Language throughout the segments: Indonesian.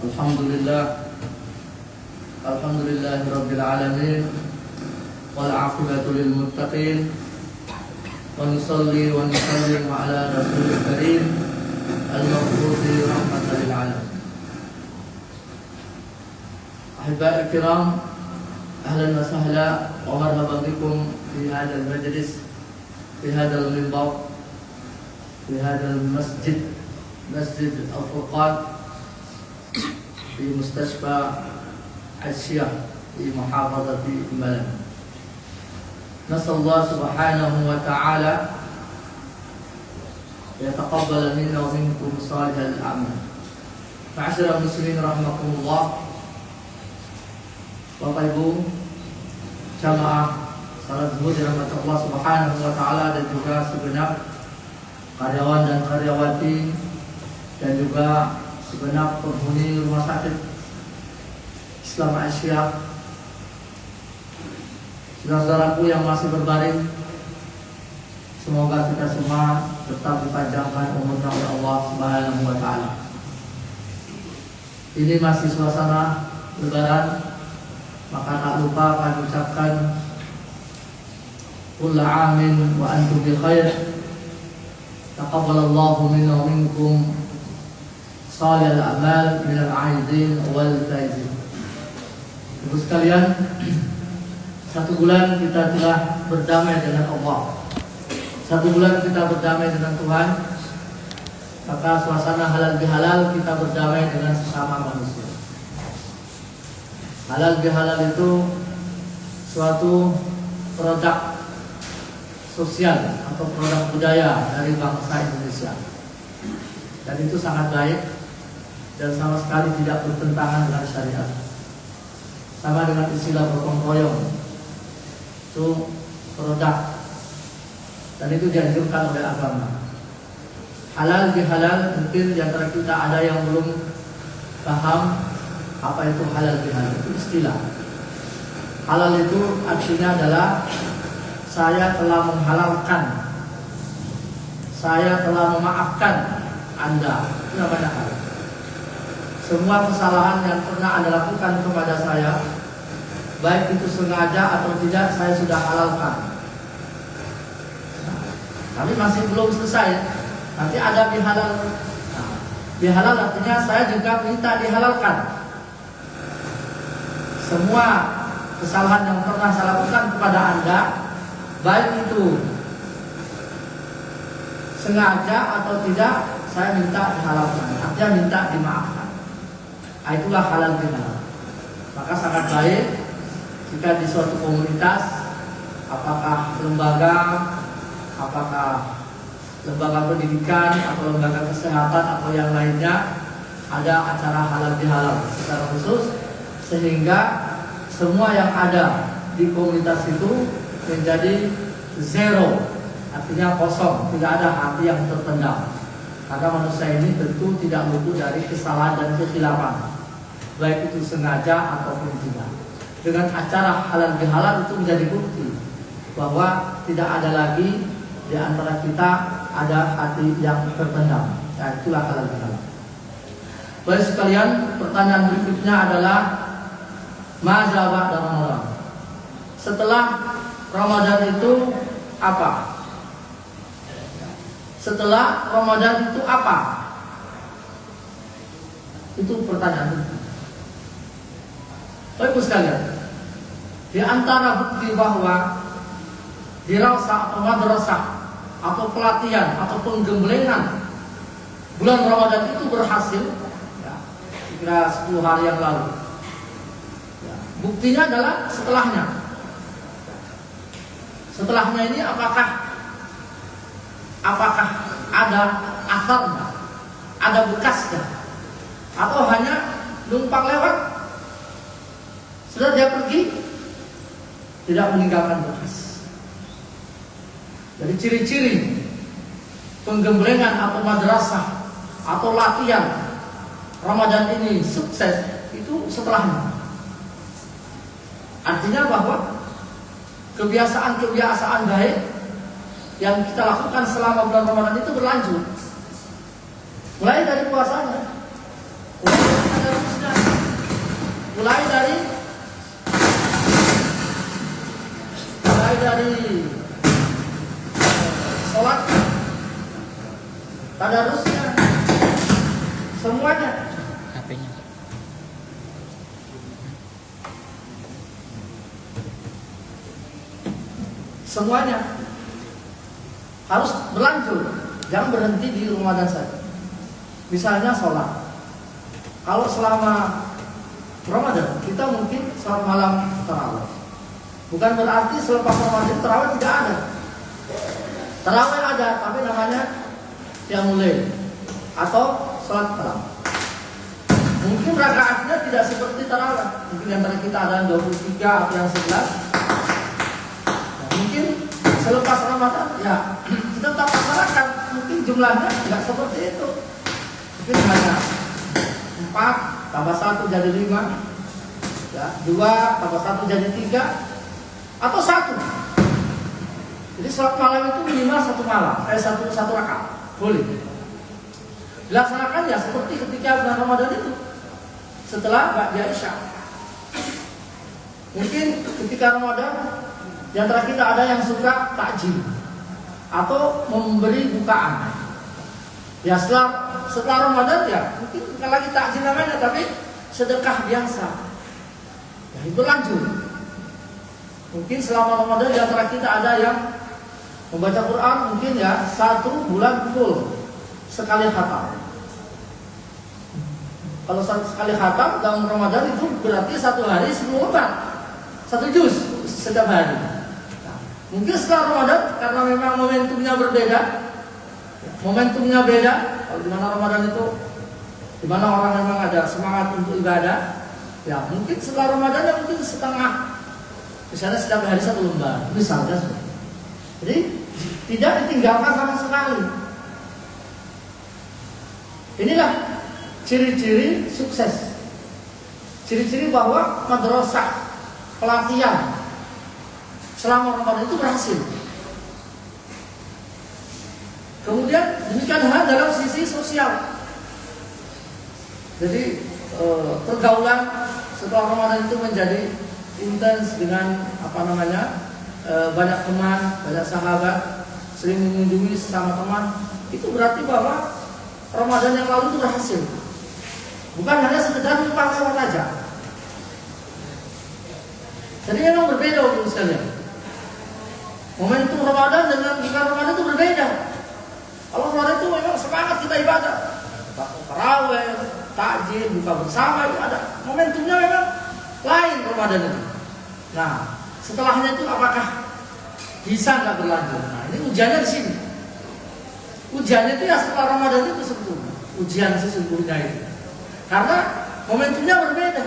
Alhamdulillah Rabbil Alamin wal aqibatu lil muttaqin wa nusalli wa nusallim ala rasulil karim al-maghfuzi rahmatan lil alamin. Ahibba'i kiram, ahlan wa sahlan wa marhaban bikum fi hadzal majlis, fi hadzal minbar, fi hadzal masjid Al-Furqan di Mustashfa Al-Syiah di Muhafazati Malang. Nasallahu subhanahu wa ta'ala yataqabbal minna wa minkum salihal a'mal. Ma'asyiral muslimin rahimakumullah. Bapak Ibu jamaah salat zuhur dirahmati Allah subhanahu wa ta'ala, dan juga segenap karyawan dan karyawati dan juga segenap penghuni rumah sakit Islam Asia, saudara-saudaraku yang masih berbaring, semoga kita semua tetap dipanjangkan umurnya oleh Allah Subhanahu wa ta'ala. Ini masih suasana Lebaran, maka tak lupa kami ucapkan kullu amin wa antum bi khair. Taqabbalallahu minna wa minkum salihal a'mal minal aidin wal faizin. Ibu sekalian, 1 bulan kita telah berdamai dengan Allah. 1 bulan kita berdamai dengan Tuhan. Maka suasana halal bihalal kita berdamai dengan sesama manusia. Halal bihalal itu suatu produk sosial atau produk budaya dari bangsa Indonesia, dan itu sangat baik dan sama sekali tidak bertentangan dengan syariat. Sama dengan istilah gotong royong, itu produk, dan itu dianjurkan oleh agama. Halal bihalal, mungkin di antara kita ada yang belum paham apa itu halal bihalal. Itu istilah. Halal itu artinya adalah saya telah menghalalkan, saya telah memaafkan Anda. Itu namanya halal. Semua kesalahan yang pernah Anda lakukan kepada saya, baik itu sengaja atau tidak, saya sudah halalkan. Tapi masih belum selesai. Nanti ada bihalal. Bihalal artinya saya juga minta dihalalkan. Semua kesalahan yang pernah saya lakukan kepada Anda, baik itu sengaja atau tidak, saya minta dihalalkan. Artinya minta dimaafkan. Itulah halal bihalal. Maka sangat baik jika di suatu komunitas, apakah lembaga pendidikan atau lembaga kesehatan atau yang lainnya, ada acara halal bihalal secara khusus, sehingga semua yang ada di komunitas itu menjadi zero, artinya kosong, tidak ada hati yang terpendam. Karena manusia ini tentu tidak luput dari kesalahan dan kekhilafan, baik itu sengaja ataupun tidak. Dengan acara halal bihalal itu menjadi bukti bahwa tidak ada lagi di antara kita ada hati yang terpendam. Nah, itulah halal bihalal. Baik sekalian, pertanyaan berikutnya adalah maza ba'da Ramadan. Setelah Ramadan itu apa? Setelah Ramadan itu apa? Itu pertanyaan. Baik sekalian, di antara bukti bahwa dirasa atau madrasah atau pelatihan atau penggemblengan bulan Ramadan itu berhasil, ya, kira 10 hari yang lalu. Ya, buktinya adalah setelahnya. Setelahnya ini apakah ada asarnya, ada bekasnya, atau hanya numpang lewat, sudah dia pergi, tidak meninggalkan bekas. Jadi ciri-ciri penggemblengan atau madrasah atau latihan Ramadan ini sukses itu setelahnya. Artinya bahwa kebiasaan-kebiasaan baik yang kita lakukan selama bulan Ramadan itu berlanjut. Mulai dari puasanya, mulai dari mulai dari sholat, tadarusnya, semuanya. HP-nya. Semuanya harus berlanjut, jangan berhenti di Ramadan saja. Misalnya sholat, kalau selama Ramadan kita mungkin sholat malam tarawih, bukan berarti selepas Ramadan tarawih tidak ada. Tarawih ada, tapi namanya qiyamul lail atau sholat malam. Mungkin rakaatnya tidak seperti tarawih, mungkin antara kita ada 23 atau yang 11. Mungkin selepas Ramadan ya kita tetap masyarakat, mungkin jumlahnya tidak seperti itu, mungkin hanya 4 tambah 1 jadi 5 ya, 2 tambah 1 jadi 3 atau 1. Jadi sholat malam itu minimal 1 malam, satu rakaat boleh dilaksanakan ya seperti ketika bulan Ramadan itu setelah ba'da Isya. Mungkin ketika Ramadan di antara kita ada yang suka takjil atau memberi bukaan. Ya setelah Ramadan ya mungkin bukan lagi takjil namanya, tapi sedekah biasa. Ya itu lanjut. Mungkin selama Ramadan di antara kita ada yang membaca Quran mungkin ya 1 bulan full sekali khatam. Kalau sekali khatam dalam Ramadan itu berarti 1 hari 10 lembar, 1 juz setiap hari. Mungkin setelah Ramadan karena memang momentumnya berbeda, momentumnya beda. Kalau di mana Ramadan itu, di mana orang memang ada semangat untuk ibadah, ya mungkin setelah Ramadan ya mungkin setengah, misalnya setiap hari 1 lembar, misalnya. Jadi tidak ditinggalkan sama sekali. Inilah ciri-ciri sukses, ciri-ciri bahwa madrasah pelatihan selama Ramadan itu berhasil. Kemudian demikian hal dalam sisi sosial. Jadi pergaulan setelah Ramadan itu menjadi intens dengan banyak teman, banyak sahabat, sering mengunjungi sesama teman. Itu berarti bahwa Ramadan yang lalu itu berhasil. Bukan hanya sekedar numpang lewat aja. Jadi memang berbeda untuk sekalian. Momentum Ramadan dengan bukan Ramadan itu berbeda. Kalau Ramadan itu memang semangat kita ibadah, tarawih, takjil, buka bersama itu ada. Momentumnya memang lain Ramadan itu. Nah, setelahnya itu apakah bisa nggak berlanjut? Nah, ini ujiannya di sini. Ujiannya itu ya setelah Ramadan itu sebetulnya. Ujian sesungguhnya itu. Karena momentumnya berbeda,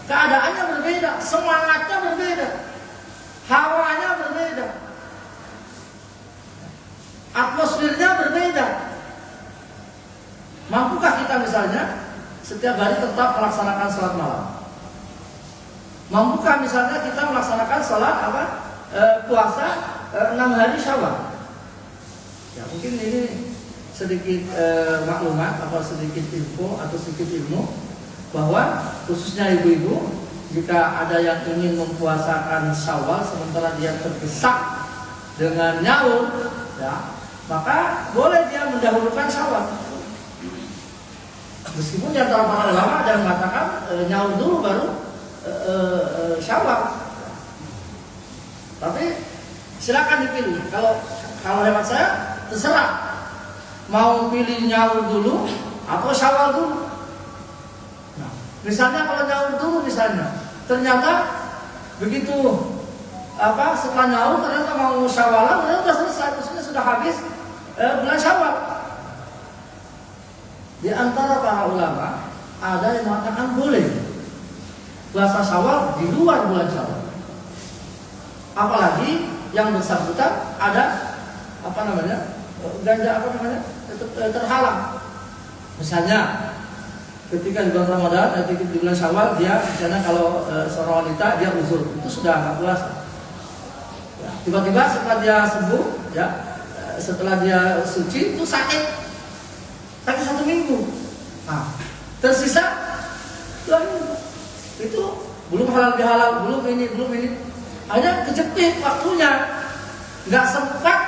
keadaannya berbeda, semangatnya berbeda, hawanya berbeda, atmosfernya berbeda. Mampukah kita misalnya setiap hari tetap melaksanakan sholat malam? Mampukah misalnya kita melaksanakan sholat puasa 6 hari Syawal? Ya mungkin ini sedikit maklumat atau sedikit info atau sedikit ilmu bahwa khususnya ibu-ibu, jika ada yang ingin mempuasakan Syawal sementara dia terdesak dengan nyaur, ya, maka boleh dia mendahulukan Syawal. Meskipun di antara para ulama ada yang mengatakan nyaur dulu baru Syawal. Tapi silakan dipilih. Kalau hemat saya terserah. Mau pilih nyaur dulu atau Syawal dulu. Nah, misalnya kalau nyaur dulu misalnya, ternyata begitu setelah nyaur ternyata mau Syawalan, ternyata sudah selesai, maksudnya sudah habis bulan Syawal. Di antara para ulama ada yang mengatakan boleh puasa Syawal di luar bulan Syawal. Apalagi yang bersangkutan ada terhalang. Misalnya ketika di bulan Ramadan, ketika di bulan Syawal dia misalnya kalau seorang wanita dia uzur, itu sudah nggak puasa. Ya, tiba-tiba setelah dia sembuh, ya, setelah dia suci itu sakit 1 minggu. Nah, tersisa 2 minggu. Itu belum halal bihalal, belum ini. Akhirnya kejepit waktunya, nggak sempat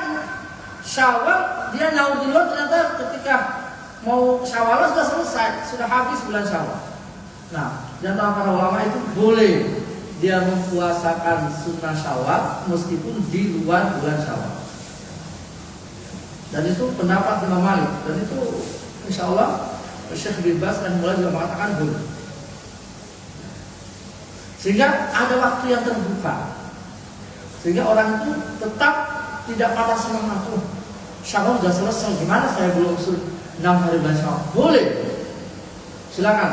Syawal, dia nyaur duluan, ternyata ketika mau Syawal sudah selesai, sudah habis bulan Syawal. Nah, di antara para ulama itu boleh dia mempuasakan sunnah Syawal meskipun di luar bulan Syawal. Dan itu pendapat Imam Malik, dan itu insya Allah Syekh bin Baz dan mulai juga mengatakan boleh. Sehingga ada waktu yang terbuka, sehingga orang itu tetap tidak patah semangat. Syawal sudah selesai, gimana saya belum 6 hari bulan Syawal? Boleh, silakan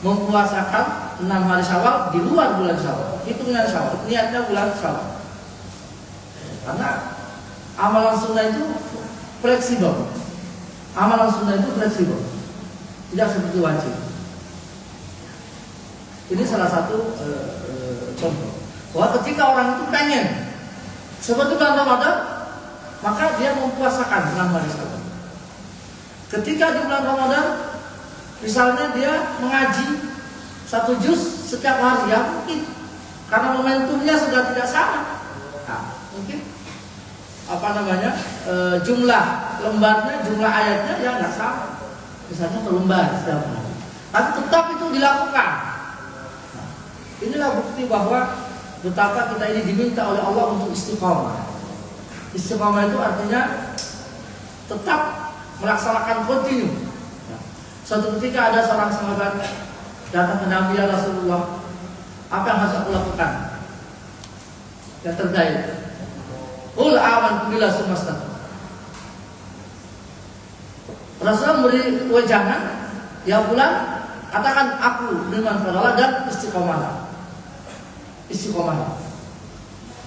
mempuasakan 6 hari Syawal di luar bulan Syawal. Hitungan Syawal, niatnya bulan Syawal. Karena amalan sunnah itu fleksibel. Amalan sunnah itu fleksibel, tidak seperti wajib. Ini salah satu contoh bahwa ketika orang itu pengen seperti bulan Ramadan, maka dia mempuasakan 6 hari Syawal. Ketika di bulan Ramadan, misalnya dia mengaji 1 juz setiap hari, ya mungkin karena momentumnya sudah tidak sama. Nah, mungkin jumlah lembarnya, jumlah ayatnya ya nggak sama. Misalnya 1 lembar setiap hari, tapi tetap itu dilakukan. Nah, inilah bukti bahwa betapa kita ini diminta oleh Allah untuk istiqomah. Istiqomah itu artinya tetap melaksanakan kontinu. Suatu ketika ada seorang sahabat datang ke Nabi, ya Rasulullah, apa yang harus aku lakukan? Yang terbaik. Qul amantu billahi tsumma istaqim. Rasulullah memberi wejangan, ya fulan, katakan aku beriman kepada Allah dan istiqomah. Istiqomah.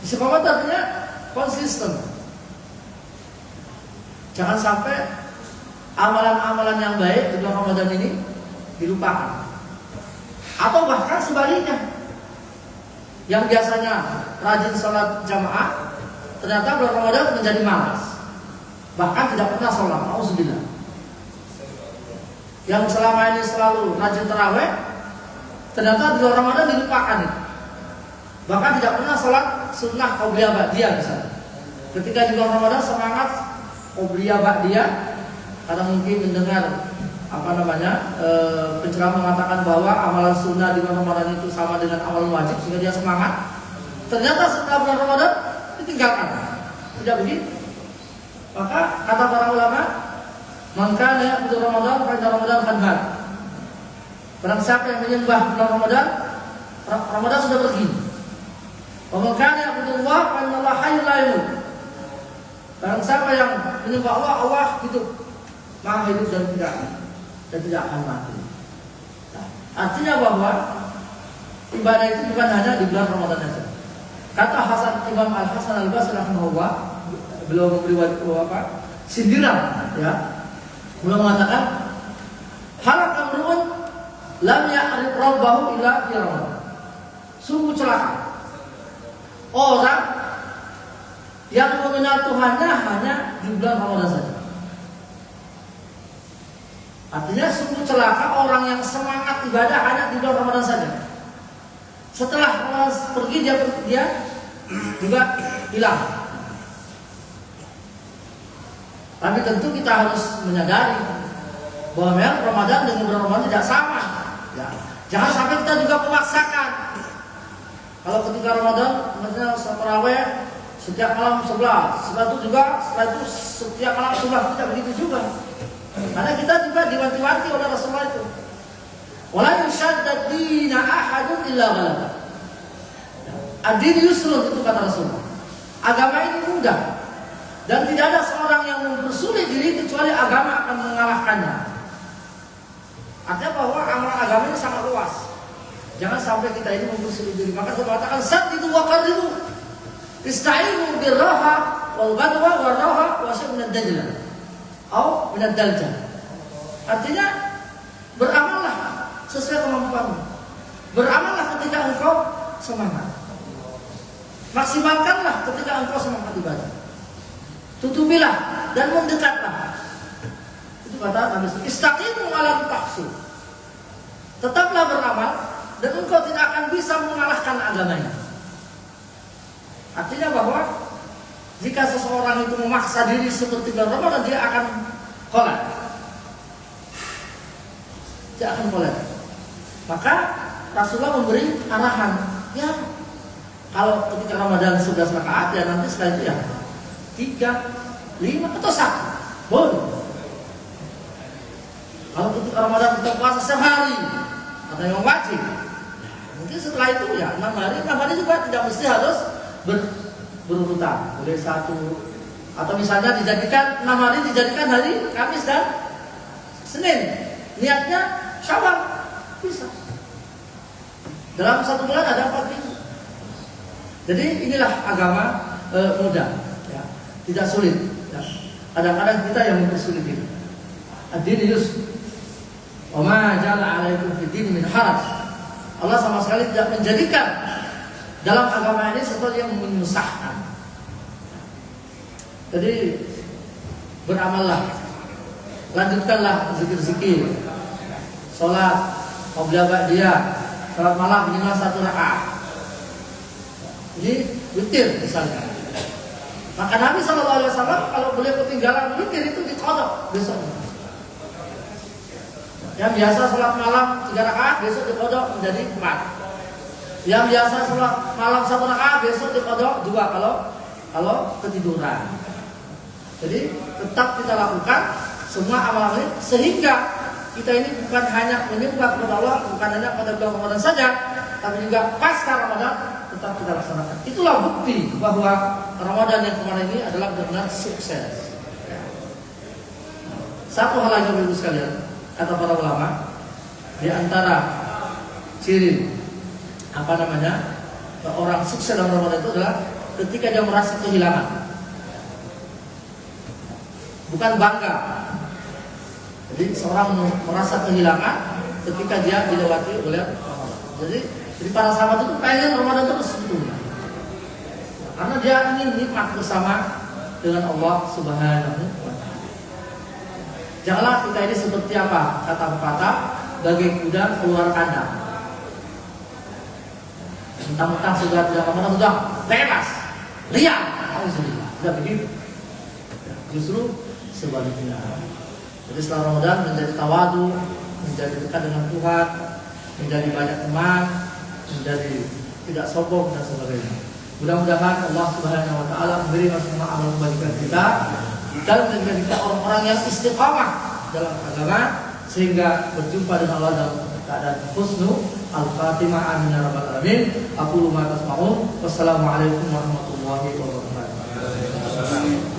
Istiqomah artinya konsisten. Jangan sampai amalan-amalan yang baik di bulan Ramadan ini dilupakan. Atau bahkan sebaliknya, yang biasanya rajin sholat jamaah, ternyata bulan Ramadan menjadi malas, bahkan tidak pernah sholat. Nauzubillah. Yang selama ini selalu rajin taraweh, ternyata di bulan Ramadan dilupakan, bahkan tidak pernah sholat sunnah qabliyah ba'diyah misalnya. Ketika di bulan Ramadan semangat qabliyah ba'diyah, karena mungkin mendengar penceramah mengatakan bahwa amalan sunnah di bulan Ramadan itu sama dengan amalan wajib, sehingga dia semangat. Ternyata setelah bulan Ramadan ditinggalkan. Tidak begitu. Maka kata para ulama, man kana ya'budu Ramadan fa inna Ramadan qad mat. Barang siapa yang menyembah bulan Ramadan, Ramadan sudah pergi. Wa man kana ya'budu Allah fa inna Allah hayyun la yamut. Barang siapa yang menyembah Allah, Allah hidup, Maha hidup dan tidak akan mati. Nah, artinya bahwa ibadah itu bukan hanya di bulan Ramadan saja. Kata Imam Al-Hasan Al-Basri rahimahullah, beliau memberi sindiran, ya. Beliau mengatakan, halaka amrun lam ya'rif rabbahu illa fi Ramadan. Sungguh celaka orang yang mengenal Tuhannya hanya di bulan Ramadan saja. Artinya sungguh celaka orang yang semangat ibadah hanya di bulan Ramadan saja. Setelah Ramadan pergi, dia juga hilang. Tapi tentu kita harus menyadari bahwa memang Ramadan dengan bulan Ramadan tidak sama. Ya. Jangan sampai kita juga memaksakan. Kalau ketika Ramadan, misalnya tarawih setiap malam 11, setelah itu setiap malam 11, tidak begitu juga. Karena kita juga diwanti-wanti oleh Rasulullah itu. Wala yushaddad dina ahadun illa ghalaba. Ad-din yusrun, itu kata Rasulullah. Agama ini mudah, dan tidak ada seorang yang mempersulit diri kecuali agama akan mengalahkannya. Artinya bahwa amalan agama ini sangat luas. Jangan sampai kita ini mempersulit diri. Maka saya katakan saddidu wa qarribu. Ista'inu birraha wal ghadwa wal raha wa syai' min ad-dajjal. Atau min ad-daljal. Artinya beramallah sesuai kemampuanmu. Beramallah ketika engkau semangat. Maksimalkanlah ketika engkau semangat ibadah. Tutupilah dan mendekatlah. Itu kata Nabi. Istaqimu ala tahsin. Tetaplah beramal dan engkau tidak akan bisa mengalahkan agamanya. Artinya bahwa jika seseorang itu memaksa diri seperti bulan Ramadan, dia akan kolak. Dia akan kolak. Maka Rasulullah memberi arahan, ya kalau ketika Ramadan 11 rakaat, ya nanti setelah itu ya 3, 5 atau 1 boleh. Kalau ketika Ramadan kita puasa setiap hari, ada yang wajib. Mungkin setelah itu ya 6 hari juga tidak mesti harus berurutan. Boleh 1, atau misalnya dijadikan 6 hari dijadikan hari Kamis dan Senin. Niatnya Syawal, bisa. Dalam 1 bulan ada 4 minggu. Jadi inilah agama mudah, ya. Tidak sulit. Ya. Kadang-kadang kita yang mempersulit diri. Ad-din yusr. Wa ma ja'ala 'alaikum fid din min haraj. Allah sama sekali tidak menjadikan dalam agama ini sesuatu yang menyusahkan. Jadi beramallah, lanjutkanlah zikir-zikir, sholat, qobliyah ba'diyah, sholat malam minimal 1 rakaat. Ini witir misalnya. Maka Nabi SAW kalau boleh ketinggalan witir itu diqadha besoknya. Yang biasa sholat malam 3 rakaat besok diqadha menjadi 4. Yang biasa sholat malam 1 rakaat besok diqadha 2 kalau ketiduran. Jadi tetap kita lakukan semua amal-amal ini sehingga kita ini bukan hanya menyembah kepada Allah, bukan hanya pada bulan Ramadan saja, tapi juga pasca Ramadan tetap kita laksanakan. Itulah bukti bahwa Ramadan yang kemarin ini adalah benar-benar sukses. Satu hal lagi Bapak Ibu sekalian, kata para ulama, di antara ciri orang sukses dalam Ramadan itu adalah ketika dia merasa kehilangan, bukan bangga. Jadi seorang merasa kehilangan ketika dia dilewati oleh Ramadan. Jadi para sahabat itu pengen Ramadan terus gitu, karena dia ingin nikmat bersama dengan Allah Subhanahu wa Ta'ala. Janganlah kita ini seperti apa kata pepatah, bagai kuda keluar kandang. Mentang-mentang sudah tidak Ramadan sudah bebas, liar, tidak begitu. Justru sebaliknya. Jadi setelah Ramadan menjadi tawadu, menjadi dekat dengan Tuhan, menjadi banyak teman, menjadi tidak sombong dan sebagainya. Mudah-mudahan Allah Subhanahu wa Ta'ala memberi semua amal kebaikan kita dan menjadikan kita orang-orang yang istiqamah dalam agama sehingga berjumpa dengan Allah dalam keadaan husnul al-khatimah. Amin ya rabbal alamin. Aqulu ma tasma'un. Wassalamualaikum warahmatullahi wabarakatuh.